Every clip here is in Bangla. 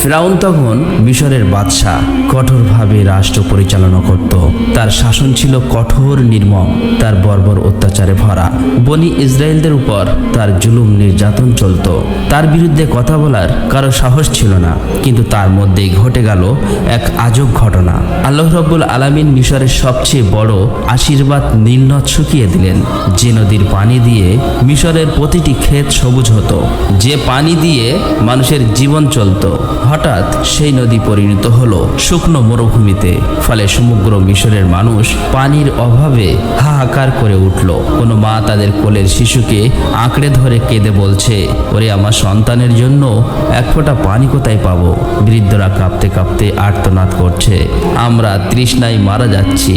ফেরাউন তখন মিশরের বাদশাহ, কঠোরভাবে রাষ্ট্র পরিচালনা করত। তার শাসন ছিল কঠোর, নির্মম, তার বর্বর অত্যাচারে ভরা। বনি ইসরায়েলদের উপর তার জুলুম নির্যাতন চলত। তার বিরুদ্ধে কথা বলার কারো সাহস ছিল না। কিন্তু তার মধ্যেই ঘটে গেল এক আজব ঘটনা। আল্লাহ রাব্বুল আলামিন মিশরের সবচেয়ে বড় আশীর্বাদ নীল নদ শুকিয়ে দিলেন, যে নদীর পানি দিয়ে মিশরের প্রতিটি ক্ষেত সবুজ হতো, যে পানি দিয়ে মানুষের জীবন চলত। হঠাৎ সেই নদী পরিণত হলো শুকনো মরুভূমিতে। ফলে সমগ্র মিশরের মানুষ পানির অভাবে হাহাকার করে উঠল। কোনো মা তাদের কোলের শিশুকে আঁকড়ে ধরে কেঁদে বলছে, ওরে আমার সন্তানের জন্য এক ফোঁটা পানি কোথায় পাবো? বৃদ্ধরা কাঁপতে কাঁপতে আর্তনাদ করছে, আমরা তৃষ্ণায় মারা যাচ্ছি।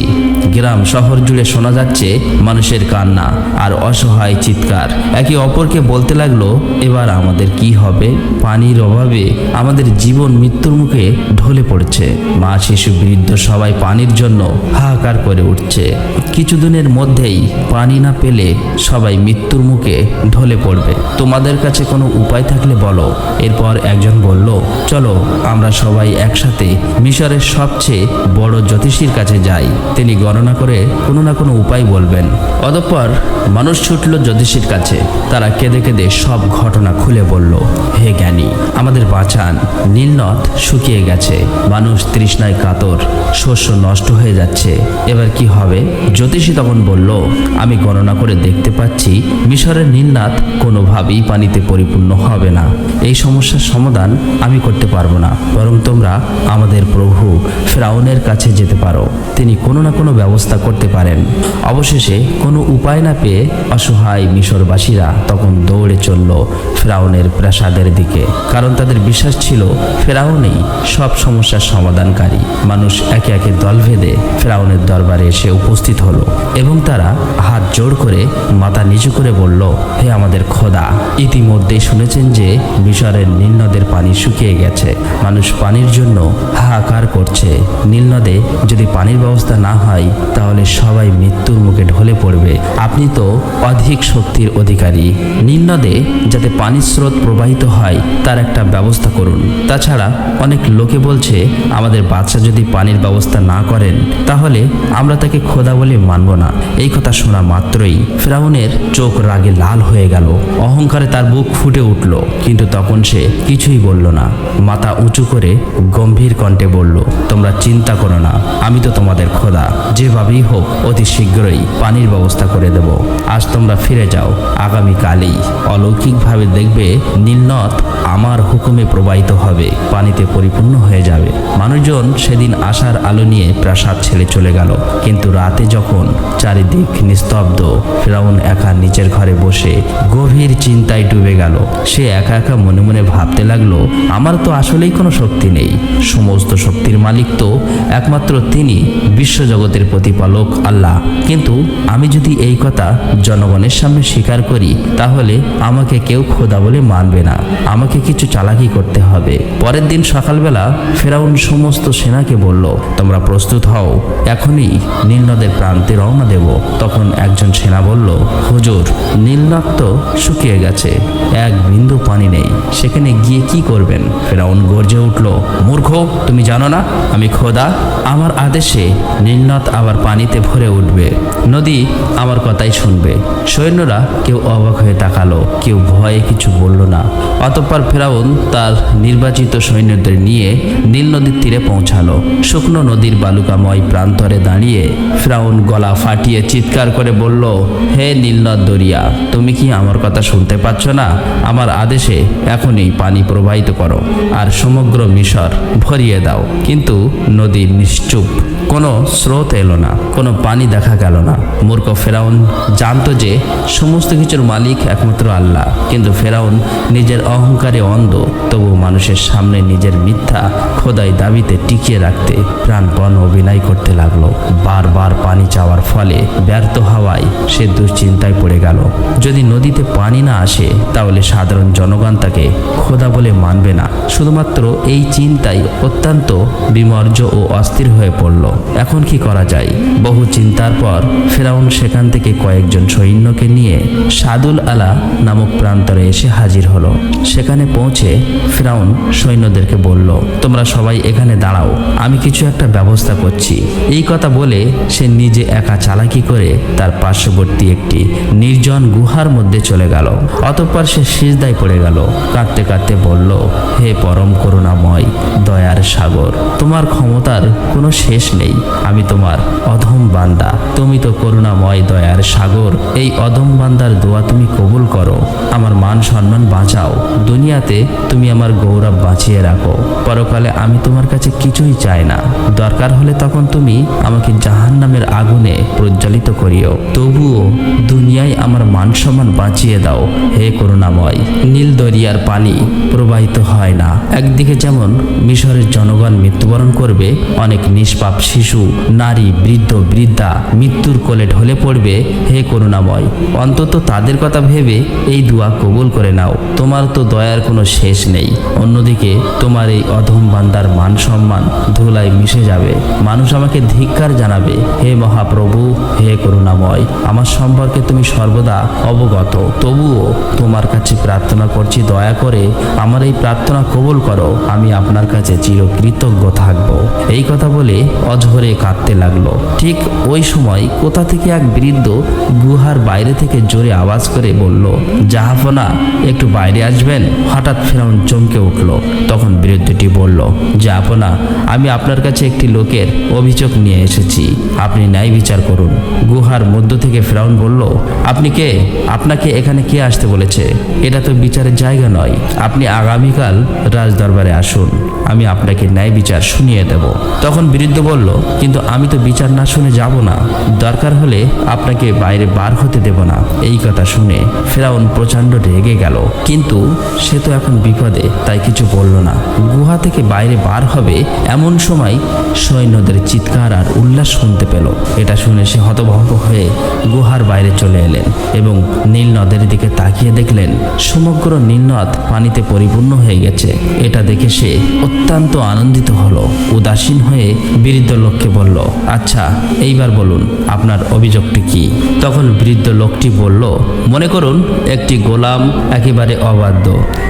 গ্রাম শহর জুড়ে শোনা যাচ্ছে মানুষের কান্না আর অসহায় চিৎকার। একে অপরকে বলতে লাগলো, এবার আমাদের কি হবে? পানির অভাবে আমাদের জীবন মৃত্যুর মুখে ঢলে পড়ছে। মা, শিশু, বৃদ্ধ সবাই পানির জন্য হাহাকার করে উঠছে। কিছুদিনের মধ্যেই পানি না পেলে সবাই মৃত্যুর মুখে ঢলে পড়বে। তোমাদের কাছে কোনো উপায় থাকলে বলো। এরপর একজন বলল, চলো আমরা সবাই একসাথে মিশরের সবচেয়ে বড় জ্যোতিষীর কাছে যাই, তিনি গণনা করে কোনো না কোনো উপায় বলবেন। অতঃপর মানুষ ছুটল জ্যোতিষীর কাছে। তারা কেঁদে কেঁদে সব ঘটনা খুলে বলল, হে জ্ঞানী, আমাদের বাঁচান, নীল নদ শুকিয়ে গেছে, মানুষ তৃষ্ণায় কাতর, শস্য নষ্ট হয়ে যাচ্ছে, এবার কি হবে? জ্যোতিষী তখন বলল, আমি গণনা করে দেখতে পাচ্ছি মিশরের নীল নদ কোনোভাবেই পানিতে পরিপূর্ণ হবে না। এই সমস্যার সমাধান আমি করতে পারবো না, বরং তোমরা আমাদের প্রভু ফেরাউনের কাছে যেতে পারো, তিনি কোনো না কোনো ব্যবস্থা করতে পারেন। অবশেষে কোনো উপায় না পেয়ে অসহায় মিশরবাসীরা তখন দৌড়ে চলল ফেরাউনের প্রাসাদের দিকে, কারণ তাদের বিশ্বাস ছিল ফেরাউনই সব সমস্যার সমাধানকারী। মানুষ একে একে দল ভেদে ফেরাউনের দরবারে এসে উপস্থিত হলো এবং তারা হাত জোড় করে মাথা নিচু করে বলল, হে আমাদের খোদা, ইতিমধ্যেই শুনেছেন যে মিশরের নীল নদের পানি শুকিয়ে গেছে, মানুষ পানির জন্য হাহাকার করছে। নীল নদে যদি পানির ব্যবস্থা না হয় তাহলে সবাই মৃত্যুর মুখে ঢলে পড়বে। আপনি তো অধিক শক্তির অধিকারী, নীল নদে যাতে পানির স্রোত প্রবাহিত হয় তার একটা ব্যবস্থা করুন। তাছাড়া অনেক লোকে বলছে আমাদের বাদশা যদি পানির ব্যবস্থা না করেন তাহলে আমরা তাকে খোদা বলে মানব না। এই কথা শোনা মাত্রই ফেরাউনের চোখ রাগে লাল হয়ে গেল, অহংকারে তার বুক ফুটে উঠল, কিন্তু তখন সে কিছুই বলল না। মাথা উঁচু করে গম্ভীর কণ্ঠে বলল, তোমরা চিন্তা করো না, আমি তো তোমাদের খোদা, যেভাবেই হোক অতি শীঘ্রই পানির ব্যবস্থা করে দেব। আজ তোমরা ফিরে যাও, আগামীকালই অলৌকিকভাবে দেখবে নীল নদ আমার হুকুমে প্রবাহিত হবে, পানিতে পরিপূর্ণ হয়ে যাবে। মানুষজন সেদিন আশার আলো নিয়ে প্রাসাদ ছেড়ে চলে গেল। কিন্তু রাতে যখন চারিদিক নিস্তব্ধ, ফেরাউন একা নিচের ঘরে বসে গভীর চিন্তায় ডুবে গেল। সে একা একা মনে মনে ভাবতে লাগলো, আমার তো আসলেই কোনো শক্তি নেই, সমস্ত শক্তির মালিক তো একমাত্র তিনি, বিশ্বজগতের প্রতিপালক আল্লাহ। কিন্তু আমি যদি এই কথা জনগণের সামনে স্বীকার করি তাহলে আমাকে কেউ খোদা বলে মানবে না, আমাকে কিছু চালাকি করতে হবে। পরের দিন সকালবেলা ফেরাউন সমস্ত সেনাকে বলল, তোমরা প্রস্তুত হও, এখনই নীল নদের প্রান্তে রওনা দেব। তখন একজন সেনা বলল, হুজুর, নীল নদ তো শুকিয়ে গেছে, এক বিন্দু পানি নেই, সেখানে গিয়ে কি করবেন? ফেরাউন গর্জে উঠল, মূর্খ, তুমি জানো না আমি খোদা? আমার আদেশে নীল নদ আবার পানিতে ভরে উঠবে, নদী আমার কথাই শুনবে। সৈন্যরা কেউ অবাক হয়ে তাকালো, কেউ ভয়ে কিছু বলল না। অতঃপর ফেরাউন তার নির্বাচিত সৈন্যদের নিয়ে নীল নদীর তীরে পৌঁছালো। শুকনো নদীর বালুকাময় প্রান্তরে দাঁড়িয়ে ফেরাউন গলা ফাটিয়ে চিৎকার করে বলল, হে নীল নদ দরিয়া, তুমি কি আমার কথা শুনতে পাচ্ছ না? আমার আদেশে এখনই পানি প্রবাহিত করো আর সমগ্র মিশর ভরিয়ে দাও। কিন্তু নদী নিশ্চুপ, কোনো স্রোত এলো না, কোনো পানি দেখা গেল না। মূর্খ ফেরাউন জানতো যে সমস্ত কিছুর মালিক একমাত্র আল্লাহ, কিন্তু ফেরাউন নিজের অহংকারে অন্ধ। তবু মানুষের সামনে নিজের মিথ্যা খোদাই দাবিতে টিকিয়ে রাখতে প্রাণপণ অভিনয় করতে লাগলো। বারবার পানি চাওয়ার ফলে ব্যর্থ হওয়ায় সে দুশ্চিন্তায় পড়ে গেল। যদি নদীতে পানি না আসে তাহলে সাধারণ জনগণ তাকে খোদা বলে মানবে না। শুধুমাত্র এই চিন্তায় অত্যন্ত বিমর্ষ ও অস্থির হয়ে পড়ল। এখন কি করা যায়? বহু চিন্তার পর ফেরাউন সেখান থেকে কয়েকজন সৈন্যকে নিয়ে সাদুল আলা নামক প্রান্তরে এসে হাজির হলো। সেখানে পৌঁছে ফেরাউন সৈন্যদেরকে বলল, তোমরা সবাই এখানে দাঁড়াও, আমি কিছু একটা ব্যবস্থা করছি। এই কথা বলে সে নিজে একা চালাকি করে তার পার্শ্ববর্তী একটি নির্জন গুহার মধ্যে চলে গেল। অতঃপর সে সিজদায় পড়ে গেল। কাঁদতে কাঁদতে বলল, হে পরম করুণাময় দয়ার সাগর, তোমার ক্ষমতার কোনো শেষ নেই। আমি তোমার অধম বান্দা, তুমি তো করুণাময় দয়ার সাগর। এই অধম বান্দার দোয়া তুমি কবুল করো, আমার মান সম্মান বাঁচাও। দুনিয়াতে তুমি আমার গৌরব বাঁচিয়ে রাখো, পরকালে আমি তোমার কাছে কিছুই চাই না। দরকার হলে তখন তুমি আমাকে জাহান্নামের আগুনে প্রজ্বলিত করিও, তবুও দুনিয়ায় আমার মান সম্মান বাঁচিয়ে দাও হে করুণাময়। নীল দরিয়ার পানি প্রবাহিত হয় না। একদিকে যেমন মিশরের জনগণ মৃত্যুবরণ করবে, অনেক নিষ্পাপ শিশু, নারী, বৃদ্ধ, বৃদ্ধা মৃত্যুর কোলে ঢলে পড়বে, হে করুণাময় অন্তত তাদের কথা ভেবে এই দোয়া কবুল করে নাও, তোমার তো দয়ার কোনো শেষ নেই। অন্যদিকে তোমার এই অধম বান্দার মান সম্মান ধুলায় মিশে যাবে, মানুষ আমাকে ধিক্কার জানাবে। হে মহাপ্রভু, হে করুণাময়, আমার সম্পর্কে তুমি সর্বদা অবগত, তবুও তোমার কাছে প্রার্থনা করছি, দয়া করে আমার এই প্রার্থনা কবুল করো, আমি আপনার কাছে চিরকৃতজ্ঞ থাকব। এই কথা বলে অঝরে কাঁদতে লাগলো। ঠিক ওই সময় কোথা থেকে এক বৃদ্ধ গুহার বাইরে থেকে জোরে আওয়াজ করে বলল, জাহাপনা একটু বাইরে আসবেন। হঠাৎ ফেরাউন চমকে উঠল। তখন বৃদ্ধটি বলল, জাহাপনা আমি আপনার কাছে একটি লোকের অভিযোগ নিয়ে এসেছি, আপনি ন্যায় বিচার করুন। গুহার মধ্য থেকে ফেরাউন বলল, আপনি কে? আপনাকে এখানে কে আসতে বলেছে? এটা তো বিচারের জায়গা নয়, আপনি আগামীকাল রাজদরবারে আসুন, আমি আপনাকে ন্যায় বিচার শুনিয়ে দেব। তখন বৃদ্ধ বলল, কিন্তু আমি তো বিচার না শুনে যাব না, দরকার হলে আপনাকে বাইরে বার হতে দেব না। এই কথা শুনে ফেরাউন প্রচণ্ড রেগে গেল, কিন্তু সে তো এখন বিপদে, তাই কিছু বলল না। গুহা থেকে বাইরে বার হবে এমন সময় সৈন্যদের চিৎকার আর উল্লাস শুনতে পেল। এটা শুনে সে হতভম্ব হয়ে গুহার বাইরে চলে এলেন এবং নীল নদের দিকে তাকিয়ে দেখলেন সমগ্র নীল নদ পানিতে পরিপূর্ণ হয়ে গেছে। এটা দেখে সে অত্যন্ত আনন্দিত হলো। উদাসীন হয়ে বৃদ্ধ লোককে বলল, আচ্ছা এইবার বলুন আপনার অভিযোগটি কি? তখন বৃদ্ধ লোকটি বলল, মনে করুন একটি গোলাম একেবারে অবাধ্য,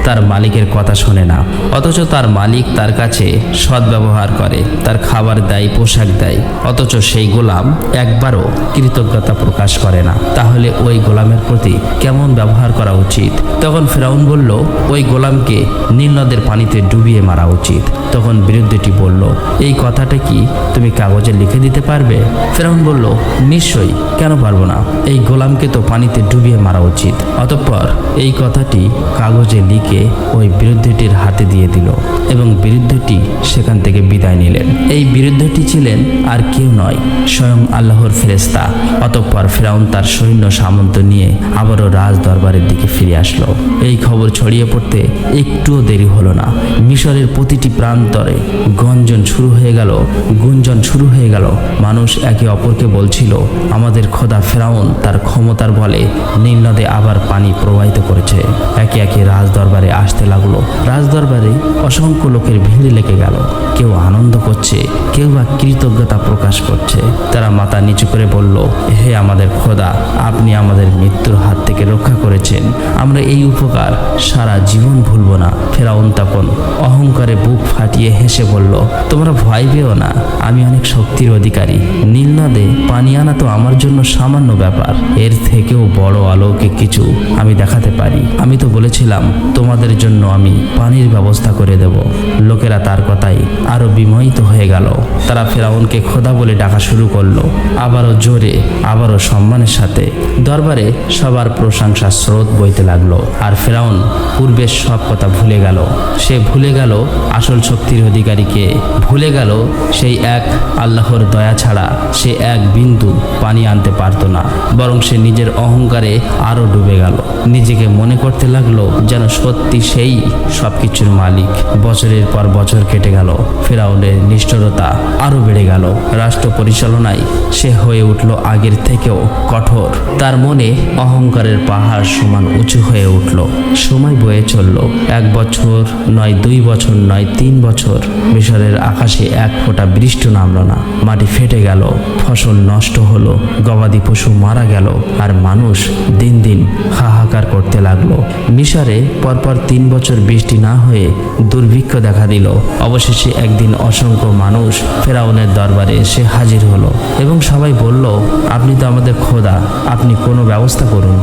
তার মালিকের কথা শোনে না, অথচ তার মালিক তার কাছে সদ্ব্যবহার করে, তার খাবার দেয়, পোশাক দেয়, অথচ সেই গোলাম একবারও কৃতজ্ঞতা প্রকাশ করে না। তাহলে ওই গোলামের প্রতি কেমন ব্যবহার করা উচিত? তখন ফেরাউন বলল, ওই গোলামকে নীল নদের পানিতে ডুবিয়ে মারা উচিত। তখন বৃদ্ধটি বলল, এই কথাটা কি তুমি কাগজে লিখে দিতে পারবে? ফেরাউন বলল, নিশ্চয়ই, কেন পারবো না, এই গোলামকে তো পানিতে ডুবিয়ে মারা উচিত। অতঃপর এই কথাটি কাগজে লিখে ওই বৃদ্ধটির হাতে দিয়ে দিল এবং বৃদ্ধটি সেখান থেকে বিদায় নিলেন। এই বৃদ্ধটি ছিলেন আর কেউ নয়, স্বয়ং আল্লাহর ফেরেশতা। অতঃপর ফেরাউন তার সৈন্য সামন্ত নিয়ে আবারও রাজ দরবারের দিকে ফিরে আসলো। এই খবর ছড়িয়ে পড়তে একটুও দেরি হলো না। মিশরের প্রতিটি প্রান্তরে গুঞ্জন শুরু হয়ে গেল। মানুষ একে অপরকে বলছিল, আমাদের খোদা ফেরাউন তার ক্ষমতার বলে নীল নদে আবার পানি প্রবাহিত করেছে। একে একে রাজ দরবারে আসতে লাগলো। রাজ দরবারে অসংখ্য লোকের ভিড় লেগে গেল। কেউ আনন্দ করছে, কেউ বা কৃতজ্ঞতা প্রকাশ করছে। তারা মাথা নিচু করে বলল, হে আমাদের খোদা, আপনি আমাদের মৃত্যুর হাত থেকে রক্ষা করেছেন, আমরা এই উপকার সারা জীবন ভুলব না। ফেরাউন তখন অহংকারে বুক ফাটিয়ে হেসে বলল, তোমরা ভয় পেও না, আমি অনেক শক্তির অধিকারী। নীল নদে পানি আনা তো আমার জন্য সামান্য ব্যাপার, এর থেকেও বড় অলৌকিক কিছু আমি দেখাতে পারি। আমি তো বলেছিলাম তোমাদের জন্য আমি পানির ব্যবস্থা করে দেব। লোকেরা তার কথাই আরো বিমোহিত হয়ে গেল। তারা ফেরাউনকে খোদা বলে ডাকা শুরু করলো, আবারও জোরে, আবারও সম্মানের সাথে। দরবারে সবার প্রশংসা স্রোত বইতে লাগলো। আর ফেরাউন পূর্বের সব কথা ভুলে গেল। সে ভুলে গেল আসল শক্তির অধিকারীকে, ভুলে গেল সেই এক আল্লাহর দয়া ছাড়া সে এক বিন্দু পানি আনতে পারত না। বরং সে নিজের অহংকারে আরো ডুবে গেল। নিজেকে মনে করতে লাগলো যেন সত্যি সেই সবকিছুর মালিক। বছর বছরের পর বছর কেটে গেল। ফেরাউনের নিষ্ঠুরতা আরো বেড়ে গেল। রাষ্ট্র পরিচালনায় সে হয়ে উঠল আগের থেকেও কঠোর। তার মনে অহংকারের পাহাড় সমান উঁচু হয়ে উঠল। সময় বয়ে চলল। 1 বছর নয়, 2 বছর নয়, 3 বছর। মিশরের আকাশে এক ফোঁটা বৃষ্টি নামলো না। মাটি ফেটে গেল, ফসল নষ্ট হলো, গবাদি পশু মারা গেল, আর মানুষ দিন দিন হাহাকার করতে লাগলো। মিশরে পরপর 3 বছর বৃষ্টি না হয়ে দুর্ভিক্ষ দেখা দিল। অবশেষে একদিন অসংখ্য মানুষ ফেরাউনের দরবারে এসে হাজির হলো এবং সবাই বলল, আপনি তো আমাদের খোদা, আপনি কোনো ব্যবস্থা করুন।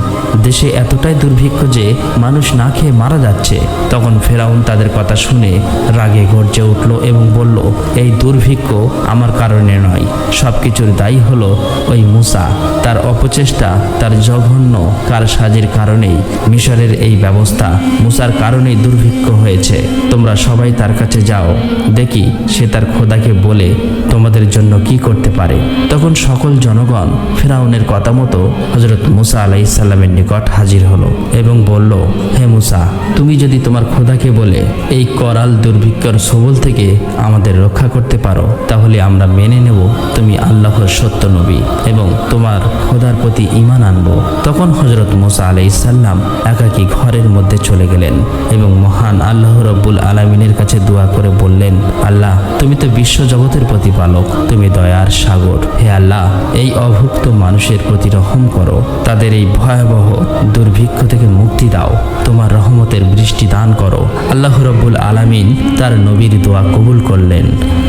দেশে এতটাই দুর্ভিক্ষ যে মানুষ না খেয়ে মারা যাচ্ছে। তখন ফেরাউন তাদের কথা শুনে রাগে গর্জে উঠল এবং বলল, এই দুর্ভিক্ষ আমার কারণে নয়, সবকিছুর দায়ী হলো ওই মূসা। তার অপচেষ্টা, তার জঘন্য কারসাজির কারণেই মিশরের এই ব্যবস্থা। মূসার কারণেই দুর্ভিক্ষ হয়েছে। তোমরা সবাই তার কাছে যাও, দেখি সে তার খোদাকে বলে তোমাদের জন্য কি করতে পারে। তখন সকল জনগণ ফেরাউনের কথা মতো হযরত মূসা আলাইহিস সালামের নিকট হাজির হলো এবং বলল, হে মূসা, তুমি যদি তোমার খোদাকে বলে এই করাল দুর্ভিক্ষর সবল থেকে আমাদের রক্ষা করতে পারো, তাহলে আমরা মেনে নেব তুমি আল্লাহর সত্য নবী এবং তোমার খোদার প্রতি ঈমান আনবো। তখন হযরত মূসা আলাইহিস সালাম একাকী ঘরের মধ্যে চলে গেলেন এবং মহান আল্লাহ রাব্বুল আলামিনের কাছে দোয়া করে বললেন, আল্লাহ, তুমি তো বিশ্ব জগতের প্রতিপালক, তুমি দয়ার সাগর। হে আল্লাহ, এই অভুক্ত মানুষের প্রতি রহম করো, তাদের এই ভয়াবহ দুর্ভিক্ষ থেকে মুক্তি দাও, তোমার রহমতের বৃষ্টি দান করো। আল্লাহ রাব্বুল আলামিন তার নবীর দোয়া কবুল করলেন।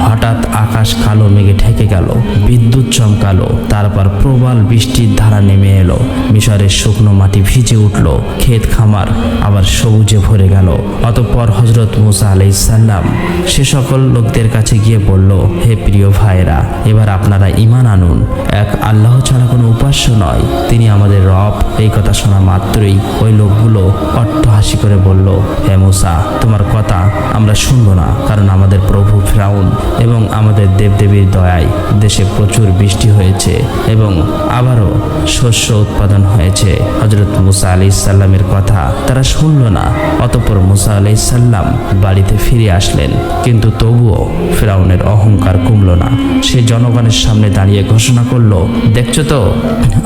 হঠাৎ আকাশ কালো মেঘে ঢেকে গেল, বিদ্যুৎ চমকালো, তারপর প্রবল বৃষ্টির ধারা নেমে এলো। মিশরের শুকনো মাটি ভিজে উঠল, ক্ষেত খামার আবার সবুজে ভরে গেল। অতঃপর হযরত মূসা আলাইহিস সালাম সে সকল লোকদের কাছে গিয়ে বলল, হে প্রিয় ভাইরা, এবার আপনারা ঈমান আনুন, এক আল্লাহ ছাড়া কোনো উপাস্য নয়, তিনি আমাদের রব। এই কথা শোনা মাত্রই ওই লোকগুলো অট্টহাসি করে বলল, হে মূসা, তোমার কথা আমরা শুনবো না, কারণ আমাদের প্রভু ফিরআউন এবং আমাদের দেবদেবীর দয়ায় দেশে প্রচুর বৃষ্টি হয়েছে এবং আবারও শস্য উৎপাদন হয়েছে। হযরত মূসা আলাইহিস সালামের কথা তারা শুনল না। অতঃপর মূসা আলাইহিস সালাম বাড়িতে ফিরে আসলেন, কিন্তু তবুও ফিরআউনের অহংকার কমল না। সে জনগণের সামনে দাঁড়িয়ে ঘোষণা করল, দেখছো তো,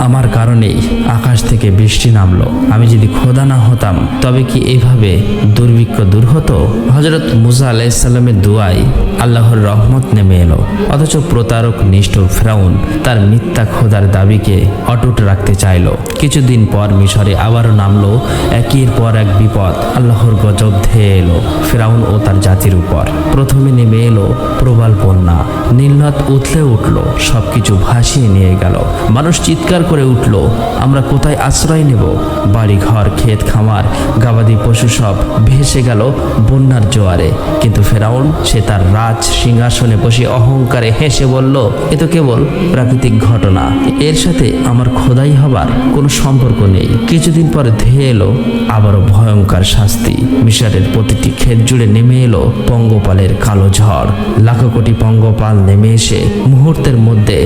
আমার কারণেই আকাশ থেকে বৃষ্টি নামলো। আমি যদি খোদা না হতাম তবে কি এইভাবে দুর্ভিক্ষ দূর হতো? হযরত মূসা আলাইহিস সালামের দোয়ায় আল্লাহর রহমত নেমে এলো। অথচ প্রতারক নিষ্ঠুর ফিরআউন তার মিথ্যা খোদার দাবিকে অটুট রাখতে চাইল। কিছুদিন পর মিশরে আবারও নামলো একের পর এক বিপদ। আল্লাহর গজব ধেয়ে এলো ফিরআউন ও তার জাতির উপর। প্রথমে নেমে এলো প্রবল বন্যা, নীলনদ উথলে উঠল, সবকিছু ভাসিয়ে নিয়ে গেল। মানুষ চিৎকার করে উঠল, আমরা কোথায় আশ্রয় নেব? বাড়ি ঘর, ক্ষেত খামার, গবাদি পশু সব ভেসে গেল বন্যার জোয়ারে। কিন্তু ফিরআউন সে তার রাজ সিংহাসনে বসে অহংকারে হেসে বলল, এ তো কেবল প্রাকৃতিক ঘটনা, এর সাথে আমার খোদাই হবার কোনো সম্পর্ক নেই। কিছুদিন পরে ধেয়ে এলো আবারও ভয়ঙ্কর শাস্তি। মিশরের প্রতিটি ক্ষেত জুড়ে নেমে এলো পঙ্গপালের কালো ঝড়। লাখো কোটি পঙ্গপাল নেমে এসে মুহূর্তের মধ্যে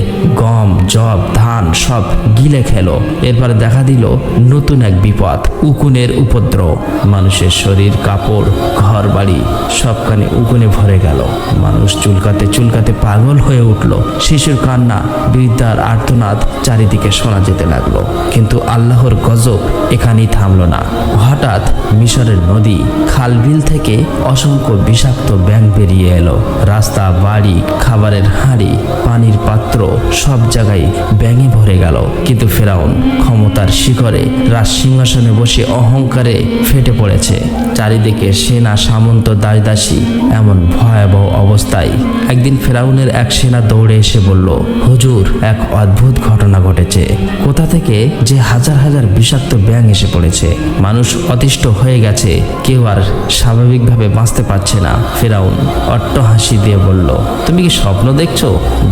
গম, জব, ধান সব গিলে খেলো। এরপরে দেখা দিল নতুন এক বিপদ, উকুনের উপদ্রব। মানুষের শরীর, কাপড়, ঘর বাড়ি সবখানে উকুনে ভরে গেল। মানুষ চুলকাতে চুলকাতে পাগল হয়ে উঠল। শিশুর কান্না, বৃদ্ধার আর্তনাদ চারিদিকে শোনা যেতে লাগলো। কিন্তু আল্লাহর গজব এখানেই থামলো না। হঠাৎ মিশরের নদী, খাল, বিল থেকে অসংখ্য বিষাক্ত ব্যাঙ বেরিয়ে এলো। রাস্তা, বাড়ি, খাবারের হাঁড়ি, পানির পাত্র সব জায়গায় ব্যাঙে ভরে গেল। কিন্তু ফিরআউন ক্ষমতার শিখরে রাজ সিংহাসনে বসে অহংকারে ফেটে পড়েছে। চারিদিকে সেনা, সামন্ত, দাসদাসী। এমন ভয়াবহ অবস্থায় একদিন ফিরআউনের এক সেনা দৌড়ে এসে বলল, হুজুর, এক অদ্ভুত ঘটনা ঘটেছে। কোথা থেকে যে হাজার হাজার বিষাক্ত ব্যাঙ এসে পড়েছে। মানুষ অতিষ্ঠ হয়ে গেছে, কেউ আর স্বাভাবিকভাবে বাঁচতে পারছে না। ফিরআউন অট্টহাসি দিয়ে বলল, তুমি কি স্বপ্ন দেখছো?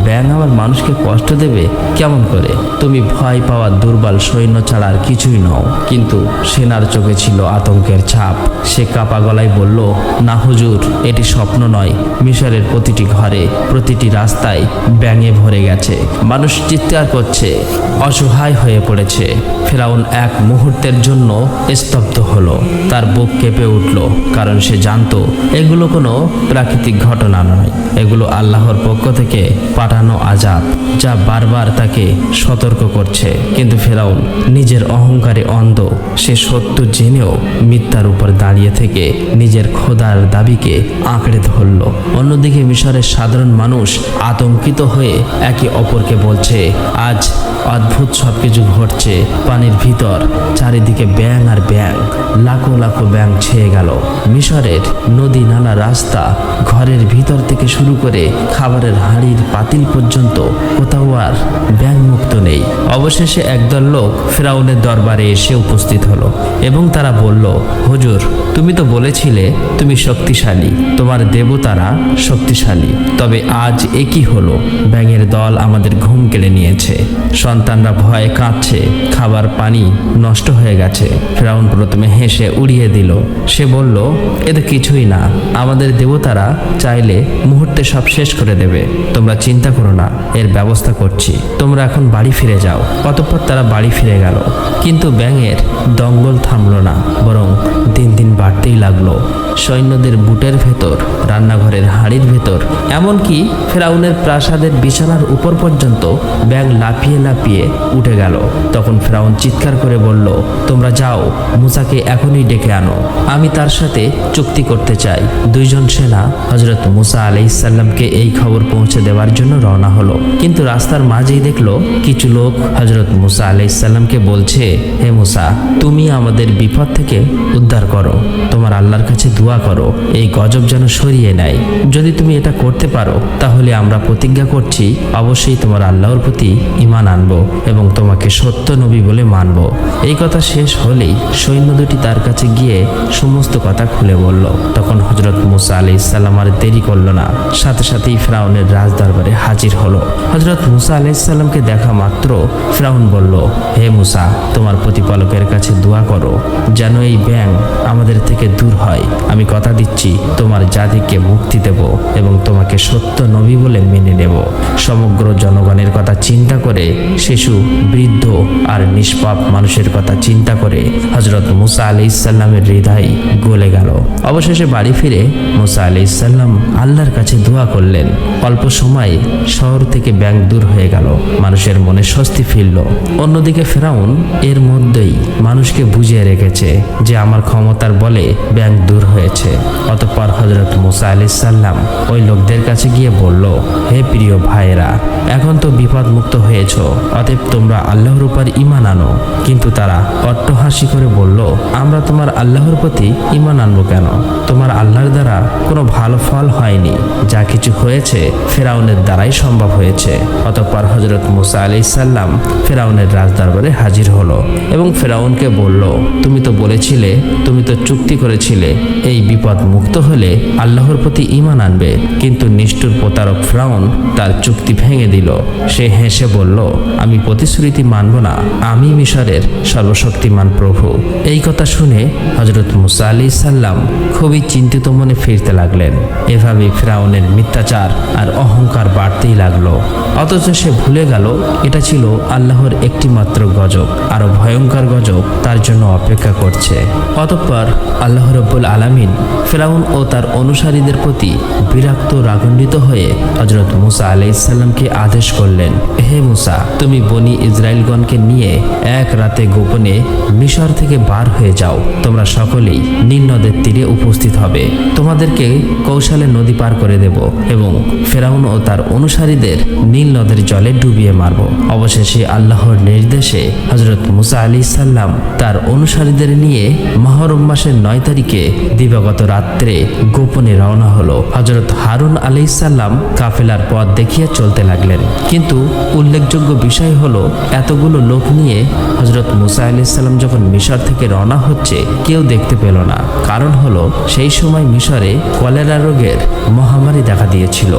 ব্যাঙ আবার মানুষকে কষ্ট দেবে কেমন করে? তুমি ভয় পাওয়া দুর্বল সৈন্য ছাড়া আর কিছুই নও। কিন্তু সেনার চোখে ছিল আতঙ্কের ছাপ। সে কাপা গলায় বলল, না হুজুর, এটি স্বপ্ন নয়। মিশরের প্রতিটি ঘরে, প্রতিটি রাস্তায় ব্যাঙে ভরে গেছে। মানুষ চিৎকার করছে, অসহায় হয়ে পড়েছে। ফিরআউন এক মুহূর্তের জন্য স্তব্ধ হলো। তার বুক কেঁপে উঠল, কারণ সে জানতো এগুলো কোনো প্রাকৃতিক ঘটনা নয়, এগুলো আল্লাহর পক্ষ থেকে পাঠানো আযাব, যা বারবার তাকে সতর্ক করছে। কিন্তু ফেরাউন নিজের অহংকারে অন্ধ। সে সত্য জেনেও মিথ্যার উপর দাঁড়িয়ে থেকে নিজের খোদার দাবিকে আঁকড়ে ধরল। অন্যদিকে মিশরের সাধারণ মানুষ আতঙ্কিত হয়ে একে অপরকে বলছে, আজ অদ্ভুত সবকিছু ঘটছে। পানির ভিতর চারিদিকে ব্যাঙ আর ব্যাঙ, লাখো লাখো ব্যাঙ ছেয়ে গেল। মিশরের নদী, নালা, রাস্তা, ঘরের ভিতর থেকে শুরু করে খাবারের হাঁড়ির পাতিল পর্যন্ত কোথাও আর ব্যাঙ মুক্ত নেই। অবশেষে একদল লোক ফেরাউনের দরবারে এসে উপস্থিত হলো এবং তারা বলল, হুজুর, তুমি তো বলেছিলে তুমি শক্তিশালী, তোমার দেবতারা শক্তিশালী, তবে আজ একই হলো, ব্যাঙের দল আমাদের ঘুম কেড়ে নিয়েছে, সন্তানরা ভয়ে কাঁদছে, খাবার পানি নষ্ট হয়ে গেছে। ফেরাউন প্রথমে হেসে উড়িয়ে দিল। সে বলল, এ তো কিছুই না, আমাদের দেবতারা চাইলে মুহূর্তে সব শেষ করে দেবে, তোমরা চিন্তা করো না, এর ব্যবস্থা করছি, তোমরা এখন বাড়ি ফিরে যাও। অতঃপর তারা বাড়ি ফিরে গেল। কিন্তু ব্যাঙের দঙ্গল থামলো না, বরং দিন দিন বাড়তেই লাগলো। সৈন্যদের বুটের ভেতর, রান্নাঘরের হাঁড়ির ভেতর, এমনকি ফেরাউনের প্রাসাদের বিছানার উপর পর্যন্ত ব্যাঙ লাফিয়ে লাফিয়ে উঠে গেল। তখন ফেরাউন চিৎকার করে বলল, তোমরা যাও, মুসাকে এখনই ডেকে আনো, আমি তার সাথে চুক্তি করতে চাই। দুইজন সেনা হযরত মুসা আলাইহিসসালামকে এই খবর পৌঁছে দেওয়ার জন্য রওনা হলো। কিন্তু রাস্তার মাঝেই দেখলো কিছু লোক হযরত মুসা আলাইহিসসালামকে বলছে, হে মুসা, তুমি আমাদের বিপদ থেকে উদ্ধার করো, তোমার আল্লাহর কাছে দোয়া করো, এই গজব যেন সরিয়ে নেয়। যদি তুমি এটা করতে পারো তাহলে আমরা প্রতিজ্ঞা করছি অবশ্যই তোমার আল্লাহর প্রতি ঈমান আনবো এবং তোমাকে সত্য নবী বলে মানব। এই কথা শেষ হলেই সৈন্য দুটি তার কাছে গিয়ে সমস্ত কথা খুলে বলল। তখন হযরত মুসা আলাইহিসসালাম আর দেরি করল না, সাথে সাথেই ফেরাউনের রাজদরবারে হাজির হলো। হযরত মুসা আলাইহিসসালামকে দেখা মাত্র ফেরাউন বলল, হে মুসা, তোমার প্রতিপালকের কাছে দোয়া করো যেন এই ব্যাঙ আমাদের থেকে দূর হয়। আমি কথা দিচ্ছি তোমার জাতিকে মুক্তি দেব এবং তোমাকে সত্য নবী বলে মেনে নেব। সমগ্র জনগণের কথা চিন্তা করে, শিশু, বৃদ্ধ আর নিষ্পাপ মানুষের কথা চিন্তা করে হযরত মুসা আলাইহিসসালামের হৃদয় গলে গেল। অবশেষে বাড়ি ফিরে মুসা আলাইহিসসালাম আল্লাহর কাছে দোয়া করলেন। অল্প সময়ে শহর থেকে ব্যাঙ দূর হয়ে গেল, মানুষের মনে স্বস্তি ফিরল। অন্যদিকে ফেরাউন এর মধ্যেই মানুষকে বুঝিয়ে রেখেছে যে আমার ক্ষমতার বলে ব্যাঙ দূর হয়েছে। অতঃপর হযরত মুসা আলাইহিসসালাম ওই লোকদের কাছে গিয়ে বলল, হে প্রিয় ভাইয়েরা, এখন তো বিপদ মুক্ত হয়েছ, অতএব তোমরা আল্লাহর উপর ঈমান আনো। কিন্তু তারা অট্টহাসি করে বলল, আমরা তোমার আল্লাহর প্রতি ঈমান আনবো কেন? তোমার আল্লাহর দ্বারা কোনো ভালো ফল হয়নি, যা কিছু হয়েছে ফেরাউনের দ্বারাই সম্ভব হয়েছে। অতঃপর হযরত মুসা আলাইহিসসালাম ফেরাউনের রাজদরবারে হাজির হলো এবং ফেরাউনকে বলল, তুমি তো বলেছিলে, তুমি তো চুক্তি করেছিলে এই বিপদ মুক্ত হলে আল্লাহর প্রতি ঈমান আনবে, কিন্তু নিষ্ঠুর প্রতারক ফেরাউন তার চুক্তি ভেঙে দিল। সে হেসে বলল, আমি প্রতিশ্রুতি মানব না, আমি মিশরের সর্বশক্তিমান প্রভু। এই কথা শুনে হযরত মুসা আলাইহিসসালাম খুবই চিন্তিত মনে ফিরতে লাগলেন। এভাবে ফেরাউনের মিথ্যাচার আর অহংকার বাড়তেই লাগলো। অথচ সে ভুলে গেল এটা ছিল আল্লাহর একটি মাত্র গজব, আরো ভয়ঙ্কর গজব তার জন্য অপেক্ষা করছে। অতঃপর আল্লাহ রাব্বুল আলামিন ফেরাউন ও তার অনুসারীদের প্রতি বিরক্ত রাগান্বিত হয়ে হযরত মুসা আলাইহিসসালামকে আদেশ করলেন, হে মুসা, তুমি বনি ইসরাইলগণকে নিয়ে এক রাতে গোপনে মিশর থেকে বার হয়ে যাও। তোমরা সকলেই নীল নদের তীরে উপস্থিত হবে, তোমাদেরকে কৌশলে নদী পার করে দেব এবং ফেরাউন ও তার অনুসারীদের নীল নদের জলে ডুবিয়ে মারব। অবশেষে আল্লাহর নির্দেশে হযরত মুসা আলাইহিসসালাম তার অনুসারীদের নিয়ে মুহররম মাসের 9 তারিখে দিবাগত রাত্রে গোপনে রওনা হলো। হযরত হারুন আলাইহিসসালাম কাফেলার পথ দেখিয়ে চলতে লাগলেন। কিন্তু উল্লেখযোগ্য বিষয় হলো, এতগুলো লোক নিয়ে হযরত মুসা আলাইহিসসালাম যখন মিশর থেকে রওনা হচ্ছে কেউ দেখতে পেল না। কারণ হলো, সেই সময় মিশরে কলেরা রোগের মহামারী দেখা দিয়েছিল।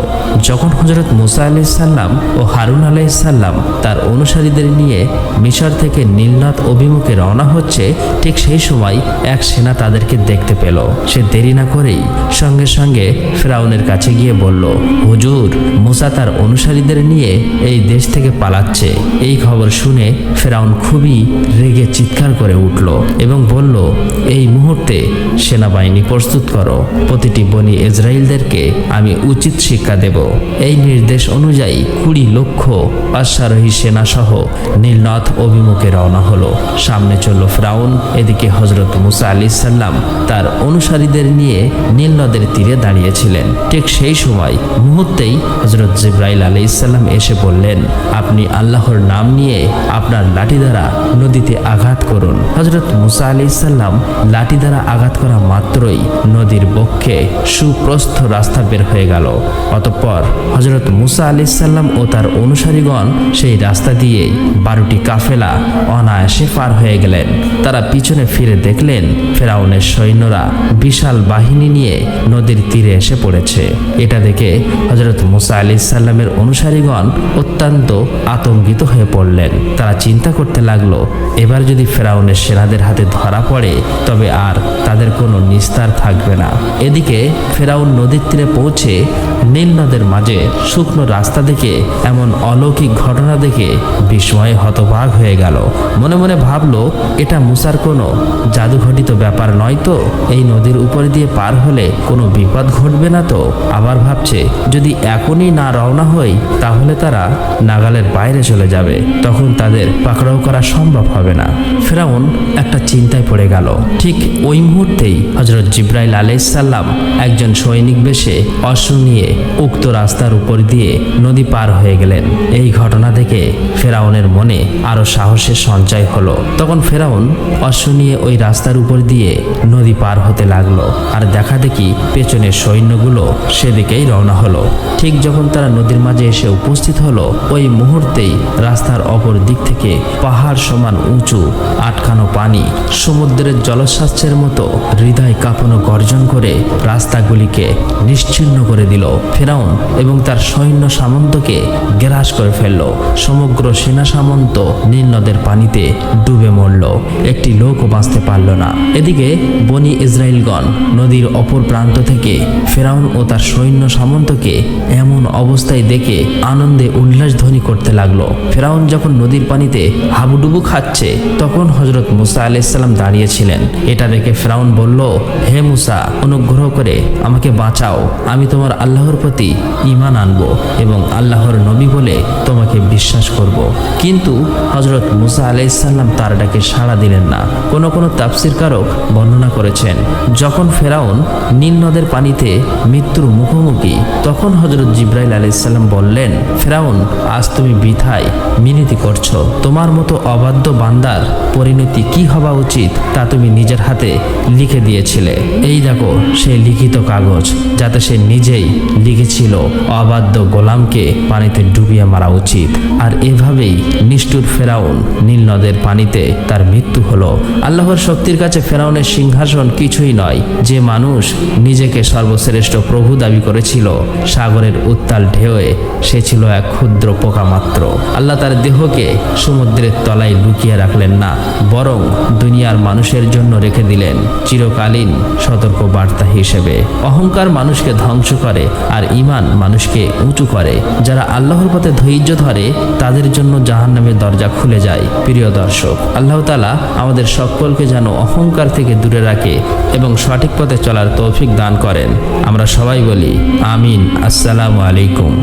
যখন হযরত মুসা আলাইহিসসালাম ও হারুন আলাইহিসসালাম তার অনুসারীদের নিয়ে মিশর থেকে নীলনদ অভিমুখে রওনা হচ্ছে, ঠিক সেই সময় এক সেনা তাদেরকে দেখতে পেল। সে দেরি না করেই সঙ্গে সঙ্গে ফেরাউনের কাছে গিয়ে বলল, হুজুর, মুসা তার অনুসারীদের নিয়ে এই দেশ থেকে পালাচ্ছে। এই খবর শুনে ফেরাউন খুবই রেগে চিৎকার করে উঠল এবং বলল, এই মুহূর্তে সেনাবাহিনী প্রস্তুত করো, প্রতিটি বনি ইসরায়েলদেরকে আমি উচিত শিক্ষা দেব। এই নির্দেশ অনুযায়ী 20 লক্ষ অশ্বারোহী সেনাসহ নীলনদ অভিমুখে রওনা হলো। সামনে চলল ফিরাউন, এদিকে হযরত মুসা আলাইহিস সালাম তার অনুসারীদের নিয়ে নীলনদের তীরে দাঁড়িয়েছিলেন। ঠিক সেই সময় মুহূর্তেই হযরত জিবরাইল আলাইহিস সালাম এসে বললেন, আপনি আল্লাহর নাম নিয়ে আপনার লাঠি দ্বারা নদীতে আঘাত করুন। হযরত মুসা আলাইহিস সালাম লাঠি দ্বারা আঘাত করা মাত্রই নদীর বক্ষে সুপ্রস্থ রাস্তা বের হয়ে গেল। অতঃপর হযরত মুসা আলাইহিস সালাম ও তার অনুসারীগণ সেই রাস্তা দিয়ে 12টি কাফেলা অনায়াসে পার হয়ে গেলেন। তারা পিছনে ফিরে দেখলেন ফেরাউনের সৈন্যরা বিশাল বাহিনী নিয়ে নদীর তীরে এসে পড়েছে। এটা দেখে হযরত মুসা আলাইহিস সালামের অনুসারীগণ অত্যন্ত আতঙ্কিত হয়ে পড়লেন। তারা চিন্তা করতে লাগলো, এবার যদি ফেরাউনের সেনাদের হাতে ধরা পড়ে তবে আর তাদের কোনো নিস্তার থাকবে না। এদিকে ফেরাউন নদীর তীরে পৌঁছে নীল নদের মাঝে শুকনো রাস্তা দেখে এমন অলৌকিক ঘটনা দেখে বিস্ময়ে হতবাক হয়ে গেল। মনে মনে ভাবলো, এটা মুসার কোনো জাদুঘটিত ব্যাপার নয় তো? এই নদীর উপর দিয়ে পার হলে কোনো বিপদ ঘটবে না তো? আবার ভাবছে, যদি এখনই না রওনা হই তাহলে তারা নাগালের বাইরে চলে যাবে, তখন তাদের পাকড়াও করা সম্ভব হবে না। ফেরাউন একটা চিন্তায় পড়ে গেল। ঠিক ওই মুহূর্তেই হযরত জিবরাইল আলাইহিস সালাম একজন সৈনিক বেশে অশ্ব নিয়ে উক্ত রাস্তার উপর দিয়ে নদী পার হয়ে গেলেন। এই ঘটনা দেখে ফেরাউনের মনে আরো সাহসের সঞ্চয় হলো। তখন ফেরাউন অশ্ব নিয়ে ওই রাস্তার উপর দিয়ে নদী পার হতে লাগলো। আর দেখা দেখি পেছনের সৈন্যগুলো সেদিকেই রওনা হলো। ঠিক যখন তারা নদীর মাঝে এসে উপস্থিত হলো, ওই মুহূর্তেই রাস্তার অপর দিক থেকে পাহাড় সমান উঁচু আটকানো পানি সমুদ্রের জলস্বাস্থ্যের মতো হৃদয় কাঁপানো গর্জন করে রাস্তাগুলিকে নিশ্চিহ্ন করে দিল। ফেরাউন এবং তার সৈন্য সামন্তকে গ্রাস করে ফেলল। সমগ্র সেনা সামন্ত নীল নদের পানিতে ডুবে মরল। একটি লোকও বাঁচতে পারল না। এদিকে বনি ইসরাইলগণ নদীর অপর প্রান্ত থেকে ফেরাউন ও তার সৈন্য সামন্তকে এমন অবস্থায় দেখে আনন্দে উল্লাস ধ্বনি করতে লাগলো। ফেরাউন যখন নদীর পানিতে হাবুডুবু খাচ্ছে তখন হযরত মুসা আলাইহিস সালাম দাঁড়িয়েছিলেন। এটা দেখে ফেরাউন বলল, হে মুসা, অনুগ্রহ করে আমাকে বাঁচাও। আমি তোমার আল্লাহর প্রতি ঈমান আনবো এবং আল্লাহর নবী বলে তোমাকে বিশ্বাস করব। কিন্তু হযরত মুসা আলাইহিস সালাম তার ডাকে সাড়া দিলেন না। কোনো তাফসীরকারক বর্ণনা করেছেন, যখন ফেরাউন নীল নদের পানিতে মৃত্যুর মুখোমুখি তখন হযরত জিবরাইল আলাইহিস সালাম বললেন, ফেরাউন, আজ তুমি বৃথায় মিনতি করছো। তোমার মতো অবাধ্য বান্দার পরিণতি কি হওয়া উচিত তা তুমি নিজের হাতে লিখে দিয়েছিলে। এই দেখো সেই লিখিত কাগজ, যাতে সে নিজেই লিখেছিল অবাধ্য গোলামকে পানিতে ডুবিয়ে মারা উচিত। আর এভাবেই নিষ্ঠুর ফেরাউন নীল নদের পানিতে তার মৃত্যু হলো। আল্লাহর শক্তির কাছে ফেরাউনের সিংহাসন কিছুই নয়। যে মানুষ নিজেকে সর্বশ্রেষ্ঠ প্রভু দাবি করেছিল সাগরের উত্তাল ঢেউয়ে, সে ছিল এক ক্ষুদ্র পোকা মাত্র। আল্লাহ তার দেহকে সমুদ্রের তলায় লুকিয়ে রাখলেন না, বরং দুনিয়ার মানুষের জন্য রেখে দিলেন চিরকালীন সতর্ক বার্তা হিসেবে। অহংকার মানুষকে ধ্বংস করে আর ঈমান মানুষকে উঁচু করে। যারা আল্লাহর পথে ধৈর্য ধরে তাদের জন্য জাহান্নামের দরজা খুলে যায়। প্রিয় দর্শক, আল্লাহ তাআলা আমাদের সকলকে যেন অহংকার থেকে দূরে রাখে এবং সঠিক পথে চলার তৌফিক দান করেন। আমরা সবাই বলি আমিন। আসসালামু আলাইকুম।